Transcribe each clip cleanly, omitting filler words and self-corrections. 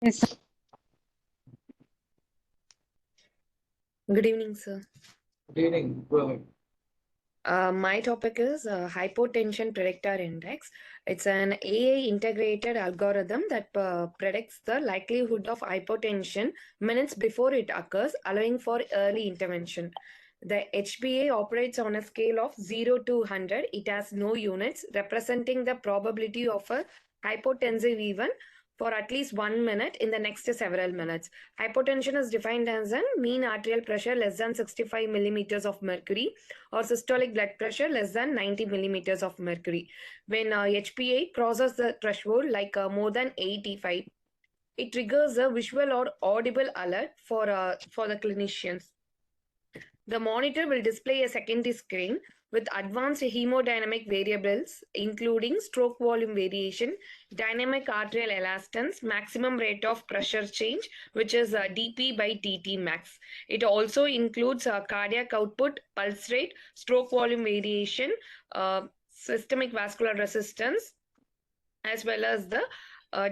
Yes. Good evening, sir. Good evening. Go ahead. My topic is Hypotension Predictor Index. It's an AI integrated algorithm that predicts the likelihood of hypotension minutes before it occurs, allowing for early intervention. The HPA operates on a scale of 0 to 100. It has no units, representing the probability of a hypotensive event for at least 1 minute in the next several minutes. Hypotension is defined as a mean arterial pressure less than 65 millimeters of mercury or systolic blood pressure less than 90 millimeters of mercury. When HPA crosses the threshold more than 85, it triggers a visual or audible alert for the clinicians. The monitor will display a secondary screen with advanced hemodynamic variables, including stroke volume variation, dynamic arterial elastance, maximum rate of pressure change, which is dP by dt max. It also includes cardiac output, pulse rate, stroke volume variation, systemic vascular resistance, as well as the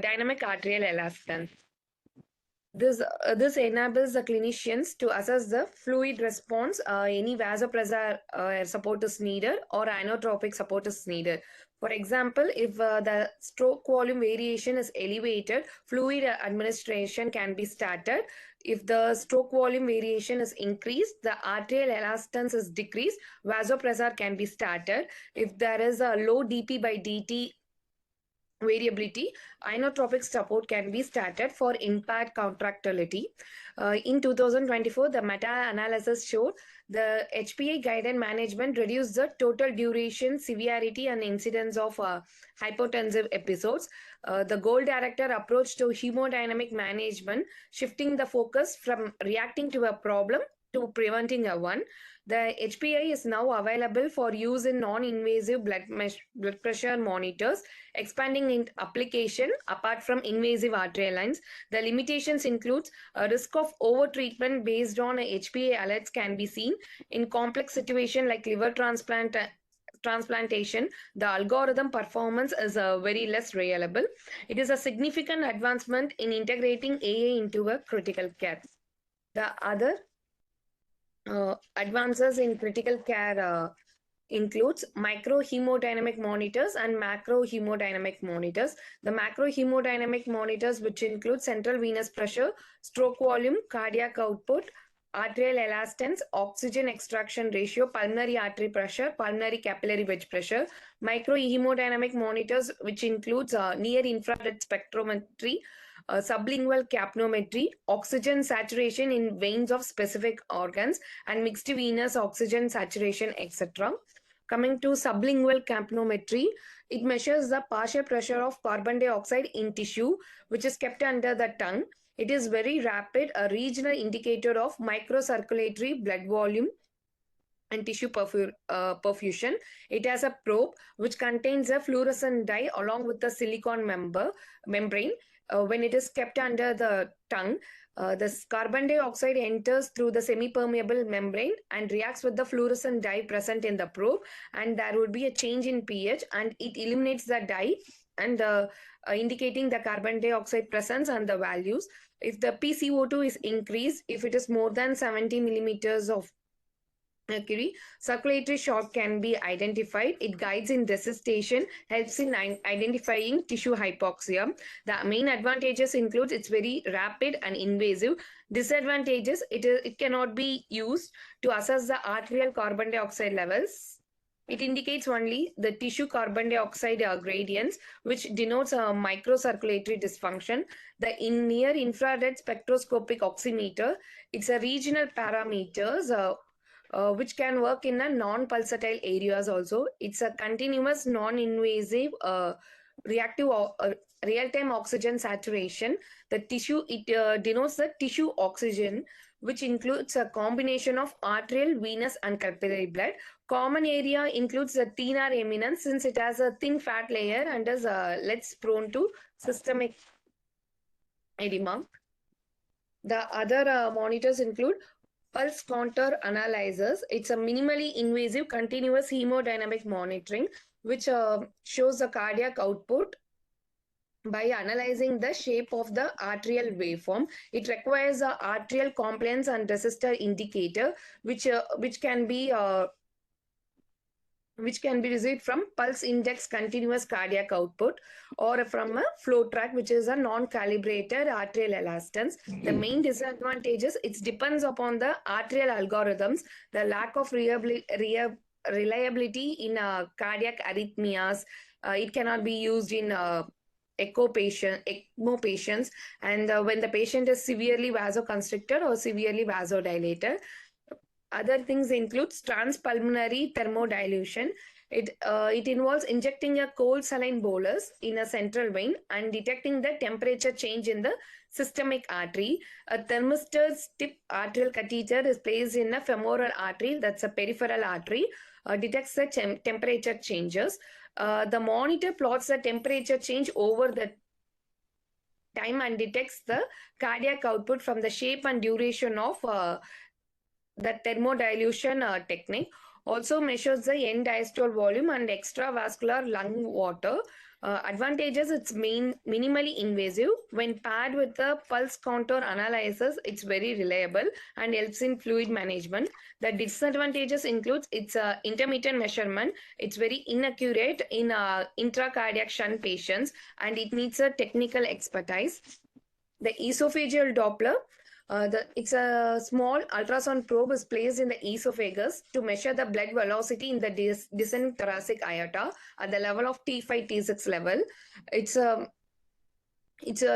dynamic arterial elastance. This enables the clinicians to assess the fluid response, any vasopressor support is needed or inotropic support is needed. For example, if the stroke volume variation is elevated, fluid administration can be started. If the stroke volume variation is increased, the arterial elastance is decreased, vasopressor can be started. If there is a low dP by dt variability, inotropic support can be started for impaired contractility. In 2024, the meta-analysis showed the HPA guided management reduced the total duration, severity, and incidence of hypotensive episodes. The goal-directed approach to hemodynamic management, shifting the focus from reacting to a problem to preventing a one. The HPA is now available for use in non-invasive blood pressure monitors, expanding in application apart from invasive arterial lines. The limitations includes a risk of overtreatment based on HPA alerts can be seen in complex situation like liver transplantation. The algorithm performance is very less reliable. It is a significant advancement in integrating AI into a critical care. The other advances in critical care includes micro hemodynamic monitors and macro hemodynamic monitors. The macro hemodynamic monitors, which include central venous pressure, stroke volume, cardiac output, arterial elastance, oxygen extraction ratio, pulmonary artery pressure, pulmonary capillary wedge pressure. Micro hemodynamic monitors, which includes near infrared spectrometry, sublingual capnometry, oxygen saturation in veins of specific organs, and mixed venous oxygen saturation, etc. Coming to sublingual capnometry, it measures the partial pressure of carbon dioxide in tissue, which is kept under the tongue. It is very rapid, a regional indicator of microcirculatory blood volume and tissue perfusion. It has a probe which contains a fluorescent dye along with the silicon membrane. When it is kept under the tongue, this carbon dioxide enters through the semi-permeable membrane and reacts with the fluorescent dye present in the probe, and there would be a change in pH, and it eliminates the dye and indicating the carbon dioxide presence and the values. If the PCO2 is increased, if it is more than 70 millimeters of mercury, circulatory shock can be identified. It guides in resuscitation, helps in identifying tissue hypoxia. The main advantages include it's very rapid and invasive. Disadvantages, it cannot be used to assess the arterial carbon dioxide levels. It indicates only the tissue carbon dioxide gradients, which denotes a microcirculatory dysfunction. The near infrared spectroscopic oximeter, it's a regional parameters which can work in a non-pulsatile areas also. It's a continuous, non-invasive, reactive, real-time oxygen saturation. The tissue, it denotes the tissue oxygen, which includes a combination of arterial, venous, and capillary blood. Common area includes the thenar eminence since it has a thin fat layer and is less prone to systemic edema. The other monitors include pulse contour analyzers. It's a minimally invasive continuous hemodynamic monitoring, which shows the cardiac output, by analyzing the shape of the arterial waveform. It requires a arterial compliance and resistor indicator, which can be received from pulse index continuous cardiac output or from a flow track, which is a non-calibrated arterial elastance. The main disadvantages, it depends upon the arterial algorithms, the lack of reliability in cardiac arrhythmias. It cannot be used in ECMO patients, and when the patient is severely vasoconstricted or severely vasodilated. Other things includes transpulmonary thermodilution. It involves injecting a cold saline bolus in a central vein and detecting the temperature change in the systemic artery. A thermistor tip arterial catheter is placed in a femoral artery, that's a peripheral artery, detects the temperature changes. The monitor plots the temperature change over the time and detects the cardiac output from the shape and duration of the thermodilution technique. Also measures the end diastole volume and extravascular lung water. Advantages, it's minimally invasive. When paired with the pulse contour analysis, it's very reliable and helps in fluid management. The disadvantages includes its intermittent measurement. It's very inaccurate in intracardiac shunt patients, and it needs a technical expertise. The esophageal Doppler, it's a small ultrasound probe is placed in the esophagus to measure the blood velocity in the descending thoracic aorta at the level of T5, T6 level. It's a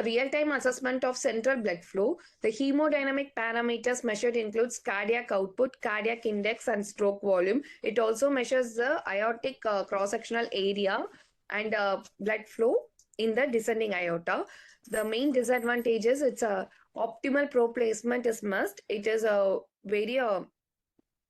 real-time assessment of central blood flow. The hemodynamic parameters measured includes cardiac output, cardiac index, and stroke volume. It also measures the aortic cross-sectional area and blood flow in the descending aorta. The main disadvantages, it's a optimal probe placement is must. It is a very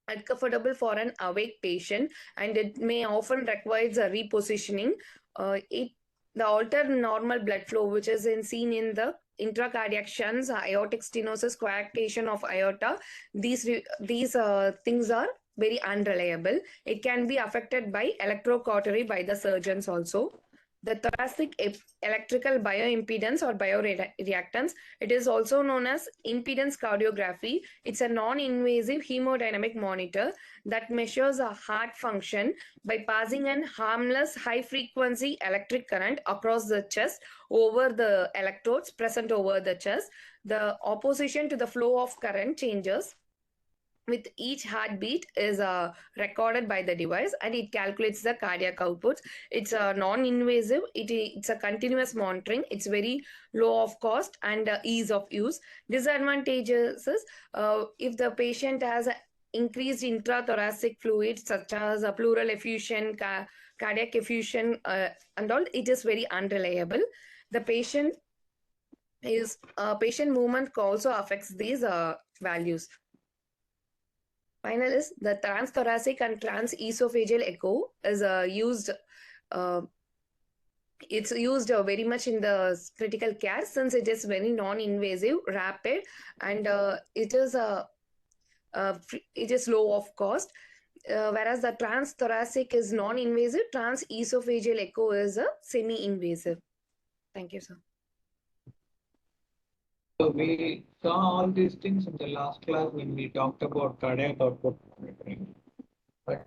uncomfortable for an awake patient, and it may often requires a repositioning. The altered normal blood flow, which is seen in the intracardiac shunts, aortic stenosis, coarctation of aorta, these things are very unreliable. It can be affected by electrocautery by the surgeons also. The thoracic electrical bioimpedance or bioreactance, it is also known as impedance cardiography. It's a non-invasive hemodynamic monitor that measures a heart function by passing an harmless high-frequency electric current across the chest over the electrodes present over the chest. The opposition to the flow of current changes with each heartbeat is recorded by the device, and it calculates the cardiac outputs. It's non-invasive. It's a continuous monitoring. It's very low of cost and ease of use. Disadvantages is if the patient has increased intrathoracic fluids such as pleural effusion, cardiac effusion, and all, it is very unreliable. The patient movement also affects these values. Final is the transthoracic and transesophageal echo is used. It's used very much in the critical care since it is very non-invasive, rapid, and it is low of cost. Whereas the transthoracic is non-invasive, transesophageal echo is a semi-invasive. Thank you, sir. So we saw all these things in the last class when we talked about cardiac output monitoring. But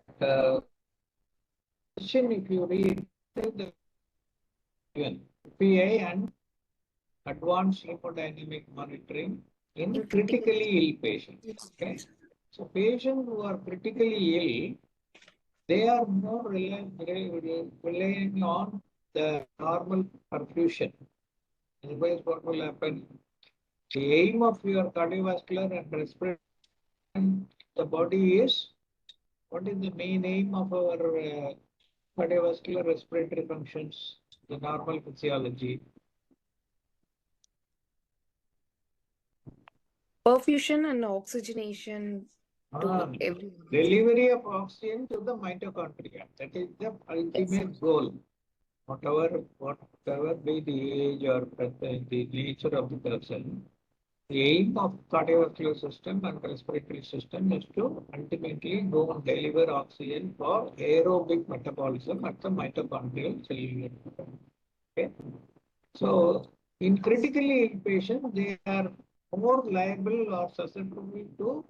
if you read the PA and advanced hemodynamic monitoring in critically ill patients. Okay, so patients who are critically ill, they are more relying on the normal perfusion. Otherwise, what will happen? The aim of your cardiovascular and respiratory the body is, what is the main aim of our cardiovascular respiratory functions, the normal physiology? Perfusion and oxygenation to everyone. Delivery of oxygen to the mitochondria. That is the ultimate goal. Whatever be the age or the nature of the person, the aim of cardiovascular system and respiratory system is to ultimately go and deliver oxygen for aerobic metabolism at the mitochondrial cellular level. Okay. So in critically ill patients, they are more liable or susceptible to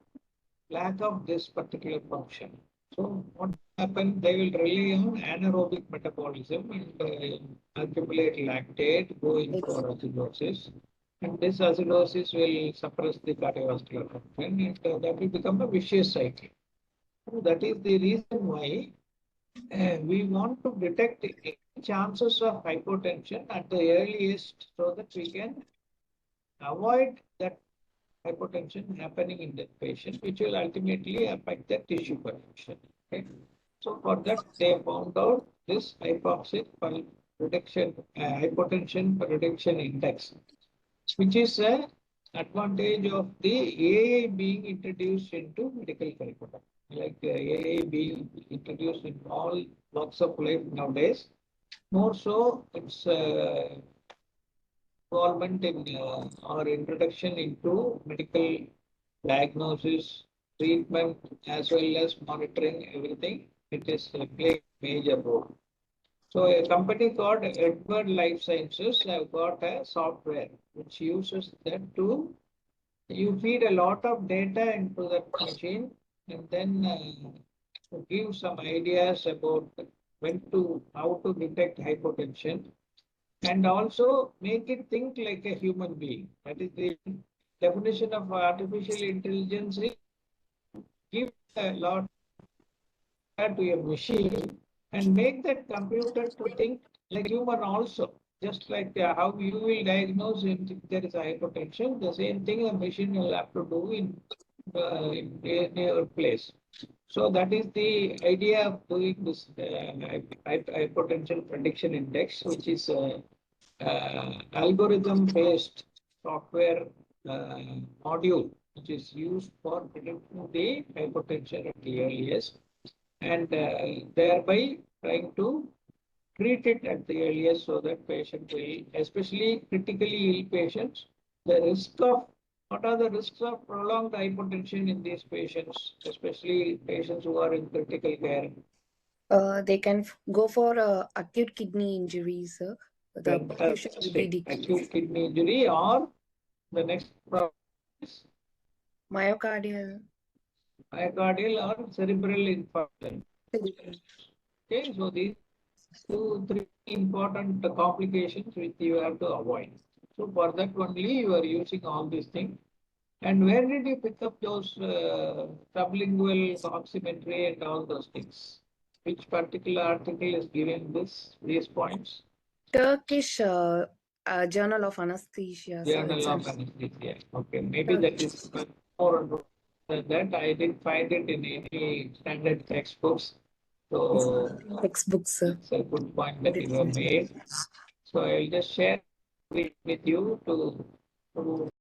lack of this particular function. So what happens, they will rely on anaerobic metabolism and accumulate lactate, go in for acidosis. And this acidosis will suppress the cardiovascular function, and that will become a vicious cycle. So that is the reason why we want to detect any chances of hypotension at the earliest so that we can avoid that hypotension happening in that patient, which will ultimately affect the tissue function. Okay? So for that, they found out this hypoxic reduction, hypotension reduction index, which is a advantage of the AA being introduced into medical curriculum. Like AA being introduced in all walks of life nowadays. More so, it's involvement in or introduction into medical diagnosis, treatment, as well as monitoring everything. It is playing a major role. So a company called Edward Life Sciences have got a software which uses that to you feed a lot of data into that machine and then give some ideas about how to detect hypotension and also make it think like a human being. That is the definition of artificial intelligence. Is give a lot to a machine and make that computer to think like human also. Just like how you will diagnose if there is hypertension, the same thing a machine will have to do in your place. So that is the idea of doing this hypertension prediction index, which is algorithm-based software module, which is used for predicting the hypertension at the earliest and thereby trying to treat it at the earliest so that patient will, especially critically ill patients, the risk of what are the risks of prolonged hypertension in these patients, especially patients who are in critical care? They can go for acute kidney injuries. The perfusion will be decreased. Acute kidney injury or the next problem is Myocardial. or cerebral infarction. Okay, so these 2, 3 important complications which you have to avoid. So for that only you are using all these things. And where did you pick up those sublingual oximetry and all those things? Which particular article is giving these points? Turkish Journal of Anesthesia. Journal of Anesthesia. Okay, maybe that is more than that. I didn't find it in any standard textbooks. So textbooks. it's a good point that you have made. So I'll just share with you to